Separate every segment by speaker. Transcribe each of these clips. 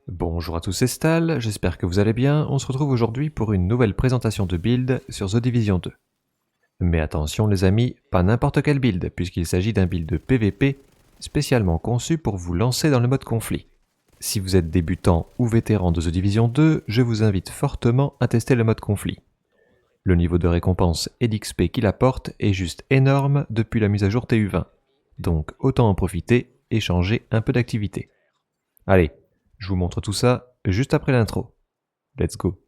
Speaker 1: Bonjour à tous, c'est Stal, j'espère que vous allez bien. On se retrouve aujourd'hui pour une nouvelle présentation de build sur The Division 2. Mais attention les amis, pas n'importe quel build, puisqu'il s'agit d'un build PVP spécialement conçu pour vous lancer dans le mode conflit. Si vous êtes débutant ou vétéran de The Division 2, je vous invite fortement à tester le mode conflit. Le niveau de récompense et d'XP qu'il apporte est juste énorme depuis la mise à jour TU20. Donc autant en profiter et changer un peu d'activité. Allez, je vous montre tout ça juste après l'intro. Let's go.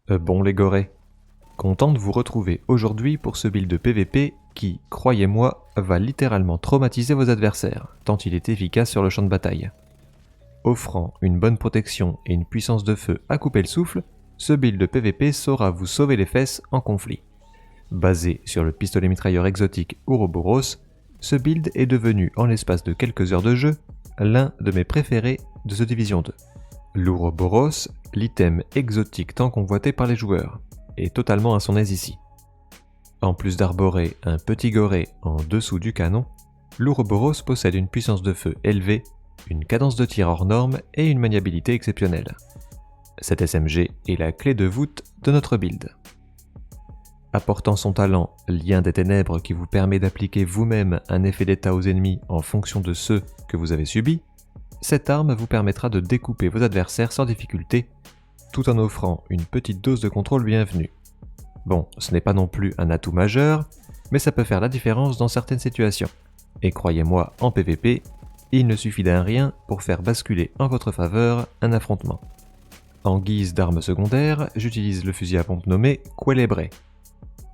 Speaker 1: Bon les gorés, content de vous retrouver aujourd'hui pour ce build de PVP qui, croyez-moi, va littéralement traumatiser vos adversaires, tant il est efficace sur le champ de bataille. Offrant une bonne protection et une puissance de feu à couper le souffle, ce build de PVP saura vous sauver les fesses en conflit. Basé sur le pistolet mitrailleur exotique Ouroboros, ce build est devenu, en l'espace de quelques heures de jeu, l'un de mes préférés de The Division 2. L'Ouroboros, l'item exotique tant convoité par les joueurs, est totalement à son aise ici. En plus d'arborer un petit goré en dessous du canon, l'Ouroboros possède une puissance de feu élevée, une cadence de tir hors norme et une maniabilité exceptionnelle. Cet SMG est la clé de voûte de notre build. Apportant son talent Lien des Ténèbres qui vous permet d'appliquer vous-même un effet d'état aux ennemis en fonction de ceux que vous avez subis, cette arme vous permettra de découper vos adversaires sans difficulté, tout en offrant une petite dose de contrôle bienvenue. Bon, ce n'est pas non plus un atout majeur, mais ça peut faire la différence dans certaines situations. Et croyez-moi, en PVP, il ne suffit d'un rien pour faire basculer en votre faveur un affrontement. En guise d'arme secondaire, j'utilise le fusil à pompe nommé Quelebre.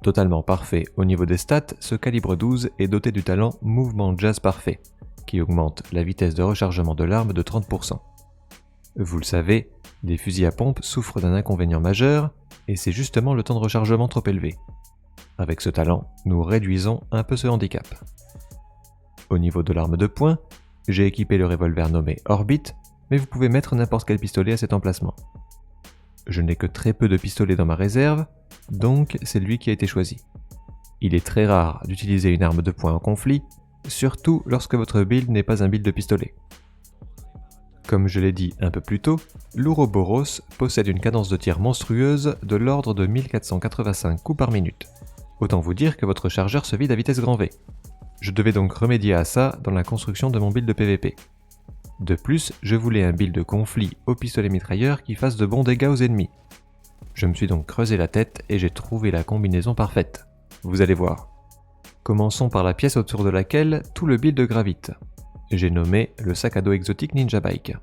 Speaker 1: Totalement parfait au niveau des stats, ce calibre 12 est doté du talent Mouvement Jazz Parfait, qui augmente la vitesse de rechargement de l'arme de 30%. Vous le savez, les fusils à pompe souffrent d'un inconvénient majeur, et c'est justement le temps de rechargement trop élevé. Avec ce talent, nous réduisons un peu ce handicap. Au niveau de l'arme de poing, j'ai équipé le revolver nommé Orbit, mais vous pouvez mettre n'importe quel pistolet à cet emplacement. Je n'ai que très peu de pistolets dans ma réserve, donc c'est lui qui a été choisi. Il est très rare d'utiliser une arme de poing en conflit, surtout lorsque votre build n'est pas un build de pistolet. Comme je l'ai dit un peu plus tôt, l'Ouroboros possède une cadence de tir monstrueuse de l'ordre de 1485 coups par minute. Autant vous dire que votre chargeur se vide à vitesse grand V. Je devais donc remédier à ça dans la construction de mon build de PVP. De plus, je voulais un build de conflit au pistolet mitrailleur qui fasse de bons dégâts aux ennemis. Je me suis donc creusé la tête et j'ai trouvé la combinaison parfaite. Vous allez voir. Commençons par la pièce autour de laquelle tout le build gravite. J'ai nommé le sac à dos exotique Ninja Bike.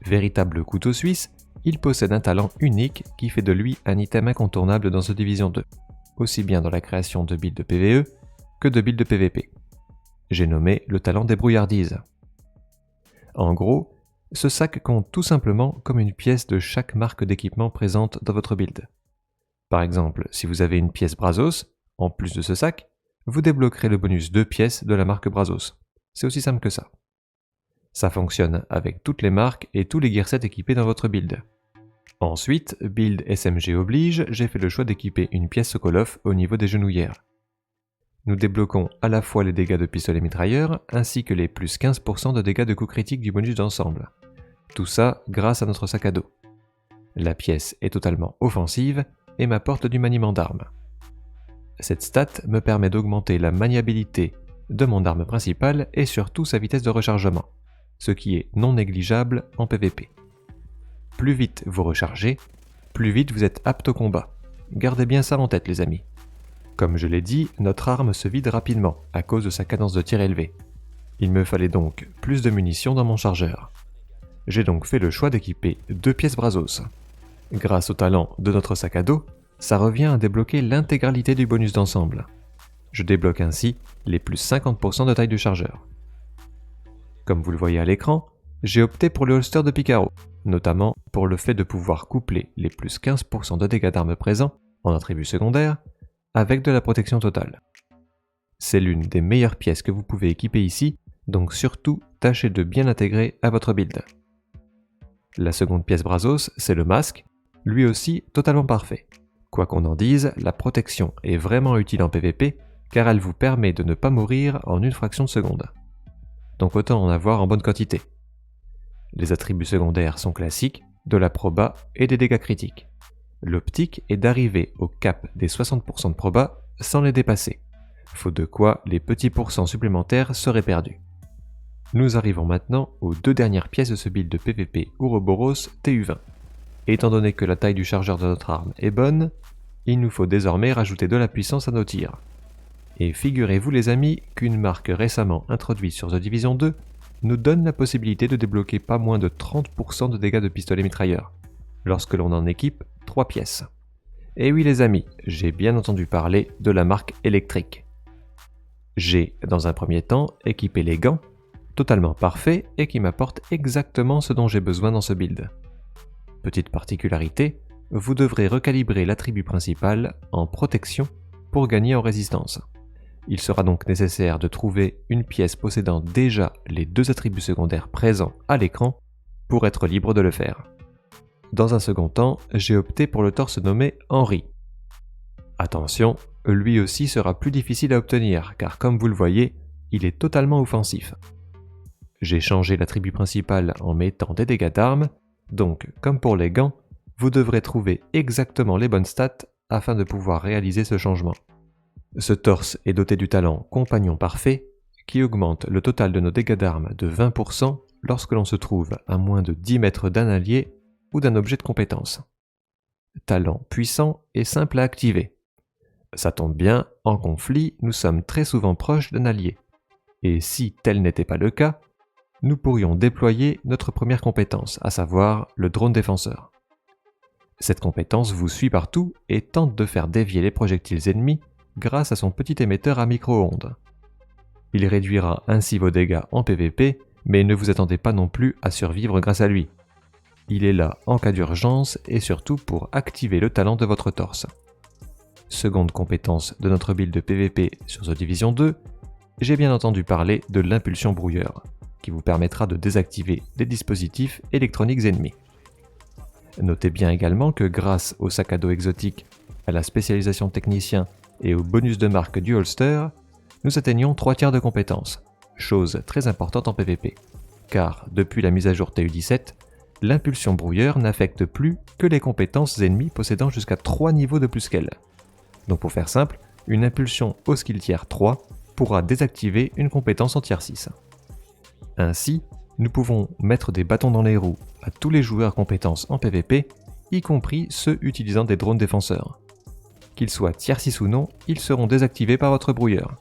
Speaker 1: Véritable couteau suisse, il possède un talent unique qui fait de lui un item incontournable dans The Division 2, aussi bien dans la création de builds de PvE que de builds de PvP. J'ai nommé le talent des brouillardises. En gros, ce sac compte tout simplement comme une pièce de chaque marque d'équipement présente dans votre build. Par exemple, si vous avez une pièce Brazos, en plus de ce sac, vous débloquerez le bonus 2 pièces de la marque Brazos. C'est aussi simple que ça. Ça fonctionne avec toutes les marques et tous les gearsets équipés dans votre build. Ensuite, build SMG oblige, j'ai fait le choix d'équiper une pièce Sokolov au niveau des genouillères. Nous débloquons à la fois les dégâts de pistolet mitrailleur ainsi que les plus 15% de dégâts de coups critiques du bonus d'ensemble. Tout ça grâce à notre sac à dos. La pièce est totalement offensive et m'apporte du maniement d'armes. Cette stat me permet d'augmenter la maniabilité de mon arme principale et surtout sa vitesse de rechargement, ce qui est non négligeable en PVP. Plus vite vous rechargez, plus vite vous êtes apte au combat. Gardez bien ça en tête les amis. Comme je l'ai dit, notre arme se vide rapidement à cause de sa cadence de tir élevée. Il me fallait donc plus de munitions dans mon chargeur. J'ai donc fait le choix d'équiper 2 pièces Brazos. Grâce au talent de notre sac à dos, ça revient à débloquer l'intégralité du bonus d'ensemble. Je débloque ainsi les plus 50% de taille du chargeur. Comme vous le voyez à l'écran, j'ai opté pour le holster de Picaro, notamment pour le fait de pouvoir coupler les plus 15% de dégâts d'armes présents en attribut secondaire avec de la protection totale. C'est l'une des meilleures pièces que vous pouvez équiper ici, donc surtout tâchez de bien l'intégrer à votre build. La seconde pièce Brazos, c'est le masque, lui aussi totalement parfait. Quoi qu'on en dise, la protection est vraiment utile en PvP car elle vous permet de ne pas mourir en une fraction de seconde. Donc autant en avoir en bonne quantité. Les attributs secondaires sont classiques, de la proba et des dégâts critiques. L'optique est d'arriver au cap des 60% de proba sans les dépasser, faute de quoi les petits pourcents supplémentaires seraient perdus. Nous arrivons maintenant aux deux dernières pièces de ce build de PvP Ouroboros TU20. Étant donné que la taille du chargeur de notre arme est bonne, il nous faut désormais rajouter de la puissance à nos tirs. Et figurez-vous les amis qu'une marque récemment introduite sur The Division 2 nous donne la possibilité de débloquer pas moins de 30% de dégâts de pistolet mitrailleur, lorsque l'on en équipe 3 pièces. Et oui les amis, j'ai bien entendu parler de la marque électrique. J'ai, dans un premier temps, équipé les gants, totalement parfaits et qui m'apportent exactement ce dont j'ai besoin dans ce build. Petite particularité, vous devrez recalibrer l'attribut principal en protection pour gagner en résistance. Il sera donc nécessaire de trouver une pièce possédant déjà les deux attributs secondaires présents à l'écran pour être libre de le faire. Dans un second temps, j'ai opté pour le torse nommé Henry. Attention, lui aussi sera plus difficile à obtenir car comme vous le voyez, il est totalement offensif. J'ai changé l'attribut principal en mettant des dégâts d'armes, donc comme pour les gants, vous devrez trouver exactement les bonnes stats afin de pouvoir réaliser ce changement. Ce torse est doté du talent Compagnon Parfait, qui augmente le total de nos dégâts d'armes de 20% lorsque l'on se trouve à moins de 10 mètres d'un allié ou d'un objet de compétence. Talent puissant et simple à activer. Ça tombe bien, en conflit, nous sommes très souvent proches d'un allié. Et si tel n'était pas le cas, nous pourrions déployer notre première compétence, à savoir le drone défenseur. Cette compétence vous suit partout et tente de faire dévier les projectiles ennemis grâce à son petit émetteur à micro-ondes. Il réduira ainsi vos dégâts en PvP, mais ne vous attendez pas non plus à survivre grâce à lui. Il est là en cas d'urgence et surtout pour activer le talent de votre torse. Seconde compétence de notre build de PvP sur The Division 2, j'ai bien entendu parler de l'impulsion brouilleur, qui vous permettra de désactiver des dispositifs électroniques ennemis. Notez bien également que grâce au sac à dos exotique, à la spécialisation technicien et au bonus de marque du holster, nous atteignons 3 tiers de compétences, chose très importante en PvP, car depuis la mise à jour TU17, l'impulsion brouilleur n'affecte plus que les compétences ennemies possédant jusqu'à 3 niveaux de plus qu'elle. Donc pour faire simple, une impulsion au skill tier 3 pourra désactiver une compétence en tier 6. Ainsi, nous pouvons mettre des bâtons dans les roues à tous les joueurs compétences en PvP, y compris ceux utilisant des drones défenseurs. Qu'ils soient tier 6 ou non, ils seront désactivés par votre brouilleur.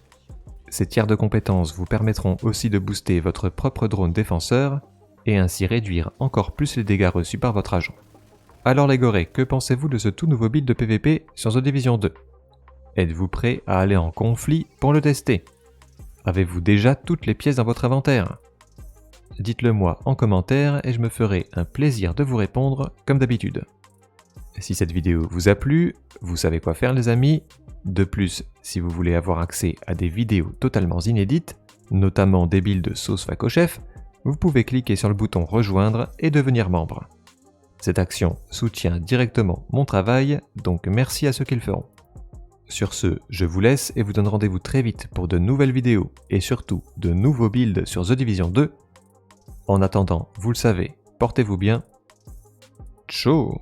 Speaker 1: Ces tiers de compétences vous permettront aussi de booster votre propre drone défenseur et ainsi réduire encore plus les dégâts reçus par votre agent. Alors les gorés, que pensez-vous de ce tout nouveau build de PvP sur The Division 2 ? Êtes-vous prêt à aller en conflit pour le tester ? Avez-vous déjà toutes les pièces dans votre inventaire ? Dites-le moi en commentaire et je me ferai un plaisir de vous répondre comme d'habitude. Si cette vidéo vous a plu, vous savez quoi faire les amis. De plus, si vous voulez avoir accès à des vidéos totalement inédites, notamment des builds sauce facochef, vous pouvez cliquer sur le bouton rejoindre et devenir membre. Cette action soutient directement mon travail, donc merci à ceux qui le feront. Sur ce, je vous laisse et vous donne rendez-vous très vite pour de nouvelles vidéos et surtout de nouveaux builds sur The Division 2. En attendant, vous le savez, portez-vous bien. Ciao.